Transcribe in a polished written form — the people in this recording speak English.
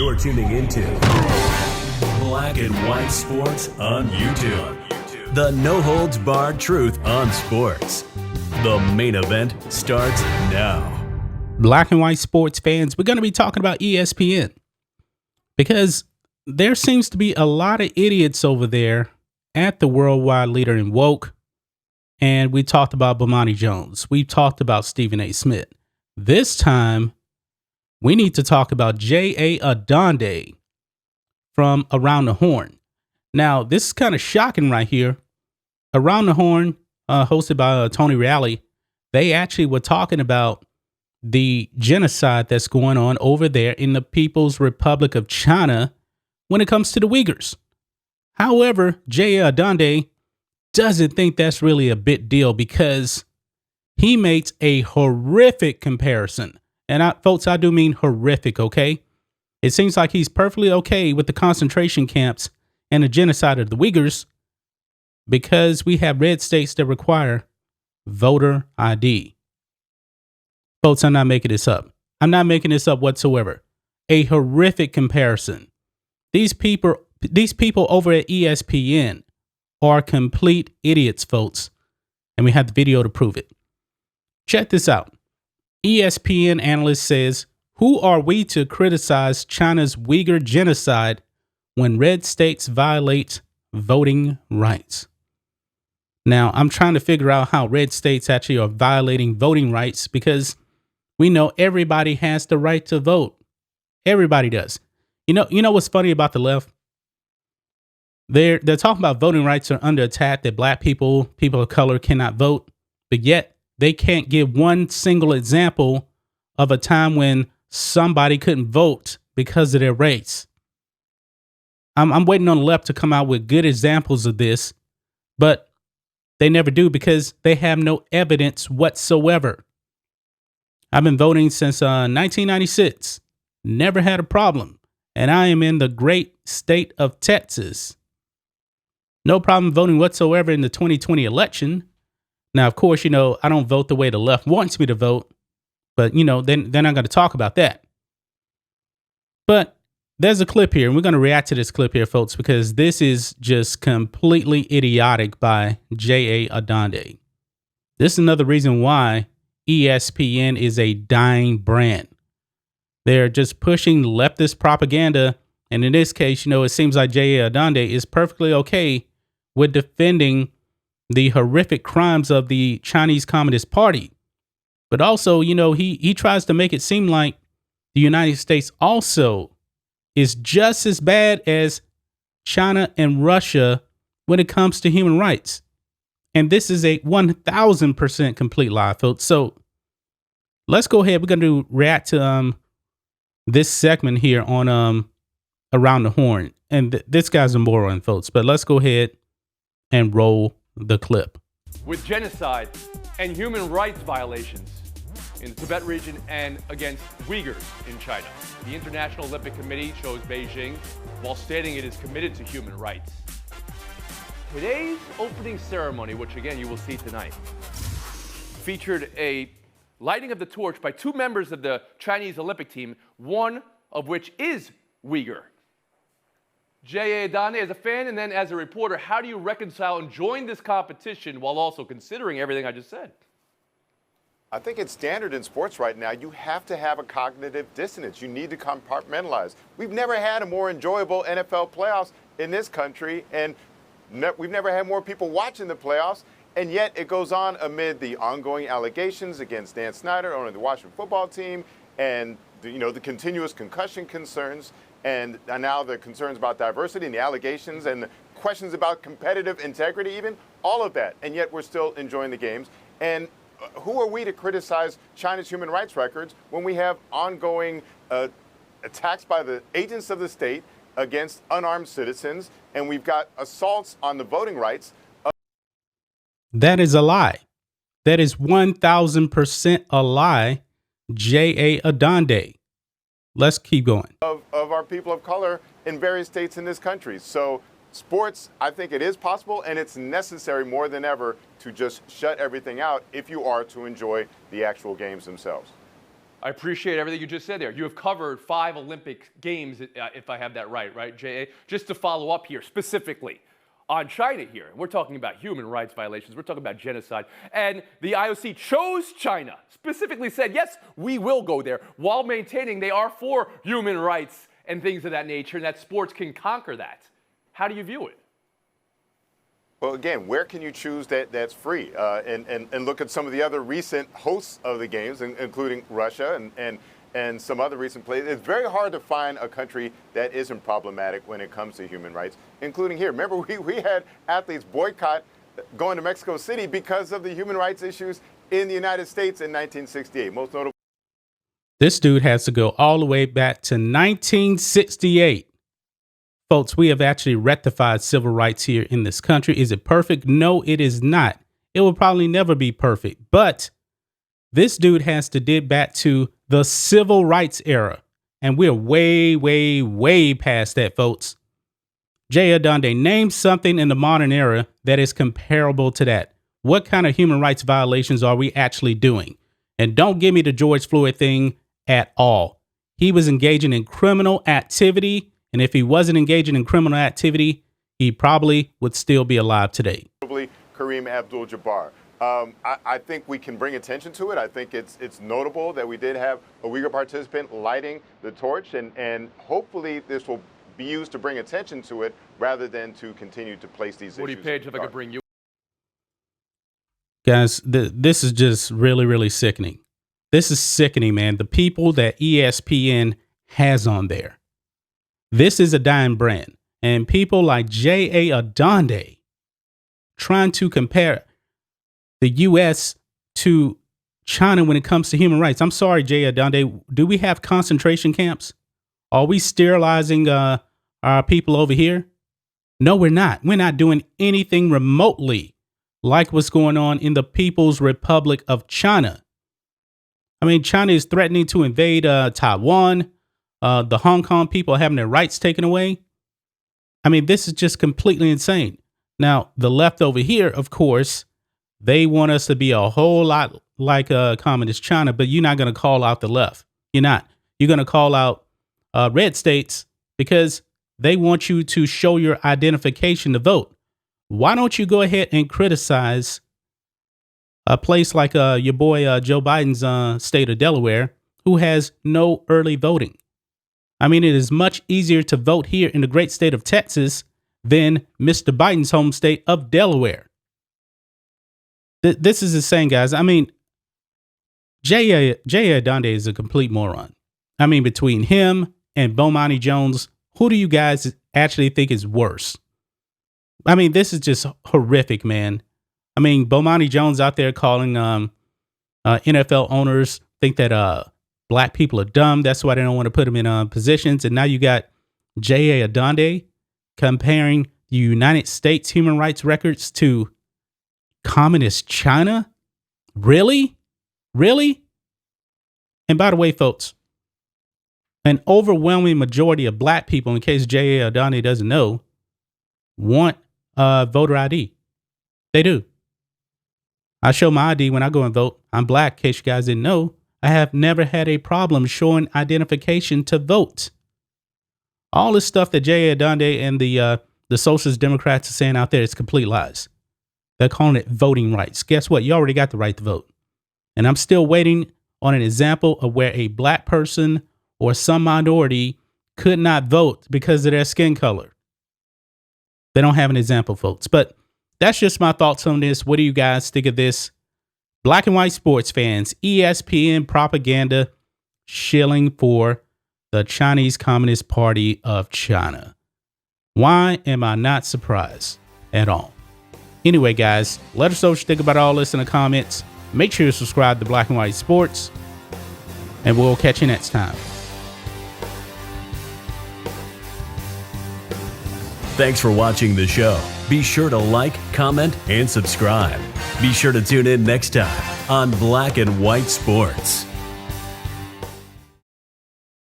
You're tuning into Black and White Sports on YouTube. The no-holds-barred truth on sports. The main event starts now. Black and White Sports fans, we're going to be talking about ESPN because there seems to be a lot of idiots over there at the worldwide leader in woke. And we talked about Bomani Jones. We talked about Stephen A. Smith. This time, we need to talk about J.A. Adande from Around the Horn. Now, this is kind of shocking right here. Around the Horn, hosted by Tony Reali, they actually were talking about the genocide that's going on over there in the People's Republic of China when it comes to the Uyghurs. However, J.A. Adande doesn't think that's really a big deal because he makes a horrific comparison. And folks, I do mean horrific, okay? It seems like he's perfectly okay with the concentration camps and the genocide of the Uyghurs because we have red states that require voter ID. Folks, I'm not making this up. I'm not making this up whatsoever. A horrific comparison. These people over at ESPN are complete idiots, folks. And we have the video to prove it. Check this out. ESPN analyst says, who are we to criticize China's Uyghur genocide when red states violate voting rights? Now, I'm trying to figure out how red states actually are violating voting rights because we know everybody has the right to vote. Everybody does. You know what's funny about the left? They're talking about voting rights are under attack, that black people of color cannot vote, but yet they can't give one single example of a time when somebody couldn't vote because of their race. I'm waiting on the left to come out with good examples of this, but they never do because they have no evidence whatsoever. I've been voting since 1996, never had a problem, and I am in the great state of Texas. No problem voting whatsoever in the 2020 election. Now, of course, I don't vote the way the left wants me to vote, but, they're not going to talk about that. But there's a clip here, and we're going to react to this clip here, folks, because this is just completely idiotic by J.A. Adande. This is another reason why ESPN is a dying brand. They're just pushing leftist propaganda, and in this case, it seems like J.A. Adande is perfectly okay with defending the horrific crimes of the Chinese Communist Party. But also, he tries to make it seem like the United States also is just as bad as China and Russia when it comes to human rights. And this is a 1,000% complete lie, folks. So let's go ahead. We're going to react to this segment here on Around the Horn. And this guy's a moron, folks. But let's go ahead and roll the clip. With genocide and human rights violations in the Tibet region and against Uyghurs in China, the International Olympic Committee chose Beijing while stating it is committed to human rights. Today's opening ceremony, which again you will see tonight, featured a lighting of the torch by two members of the Chinese Olympic team, one of which is Uyghur. J.A. Adande, as a fan and then as a reporter, how do you reconcile enjoying this competition while also considering everything I just said? I think it's standard in sports right now. You have to have a cognitive dissonance. You need to compartmentalize. We've never had a more enjoyable NFL playoffs in this country, and we've never had more people watching the playoffs, and yet it goes on amid the ongoing allegations against Dan Snyder, owner of the Washington football team, and the continuous concussion concerns. And now the concerns about diversity and the allegations and the questions about competitive integrity, even all of that. And yet we're still enjoying the games. And who are we to criticize China's human rights records when we have ongoing attacks by the agents of the state against unarmed citizens, and we've got assaults on the voting rights? That is a lie. That is 1,000% a lie, J.A. Adande. Let's keep going. Of our people of color in various states in this country. So sports, I think it is possible, and it's necessary more than ever to just shut everything out if you are to enjoy the actual games themselves. I appreciate everything you just said there. You have covered 5 Olympic Games, if I have that right, J.A.? Just to follow up here specifically on China here. We're talking about human rights violations. We're talking about genocide. And the IOC chose China, specifically said, yes, we will go there, while maintaining they are for human rights and things of that nature, and that sports can conquer that. How do you view it? Well, again, where can you choose that's free? And look at some of the other recent hosts of the games, including Russia and some other recent plays. It's very hard to find a country that isn't problematic when it comes to human rights, including here. Remember, we had athletes boycott going to Mexico City because of the human rights issues in the United States in 1968. Most notable. This dude has to go all the way back to 1968. Folks, we have actually rectified civil rights here in this country. Is it perfect? No, it is not. It will probably never be perfect. But this dude has to dig back to the civil rights era. And we're way, way, way past that, folks. Jay Adande, name something in the modern era that is comparable to that. What kind of human rights violations are we actually doing? And don't give me the George Floyd thing at all. He was engaging in criminal activity. And if he wasn't engaging in criminal activity, he probably would still be alive today. Kareem Abdul-Jabbar. I think we can bring attention to it. I think it's notable that we did have a Uyghur participant lighting the torch, and hopefully this will be used to bring attention to it rather than to continue to place these Woody issues. Page, if I could bring you. Guys, this is just really, really sickening. This is sickening, man. The people that ESPN has on there. This is a dying brand. And people like J.A. Adande trying to compare the U.S. to China when it comes to human rights. I'm sorry, J.A. Adande. Do we have concentration camps? Are we sterilizing our people over here? No, we're not. We're not doing anything remotely like what's going on in the People's Republic of China. I mean, China is threatening to invade Taiwan. The Hong Kong people are having their rights taken away. I mean, this is just completely insane. Now, the left over here, of course, they want us to be a whole lot like communist China, but you're not going to call out the left. You're not. You're going to call out red states because they want you to show your identification to vote. Why don't you go ahead and criticize a place like your boy Joe Biden's state of Delaware, who has no early voting? I mean, it is much easier to vote here in the great state of Texas than Mr. Biden's home state of Delaware. This is insane, guys. I mean, J.A. Adande is a complete moron. I mean, between him and Bomani Jones, who do you guys actually think is worse? I mean, this is just horrific, man. I mean, Bomani Jones out there calling NFL owners think that black people are dumb. That's why they don't want to put them in positions. And now you got J.A. Adande comparing the United States human rights records to communist China. Really? Really? And by the way, folks, an overwhelming majority of black people, in case J.A. Adande doesn't know, want voter ID. They do. I show my ID when I go and vote. I'm black, in case you guys didn't know. I have never had a problem showing identification to vote. All this stuff that J.A. Adande and the Socialist Democrats are saying out there is complete lies. They're calling it voting rights. Guess what? You already got the right to vote. And I'm still waiting on an example of where a black person or some minority could not vote because of their skin color. They don't have an example, folks. But that's just my thoughts on this. What do you guys think of this? Black and white sports fans, ESPN propaganda shilling for the Chinese Communist Party of China. Why am I not surprised at all? Anyway, guys, let us know what you think about all this in the comments. Make sure you subscribe to Black and White Sports, and we'll catch you next time. Thanks for watching the show. Be sure to like, comment, and subscribe. Be sure to tune in next time on Black and White Sports.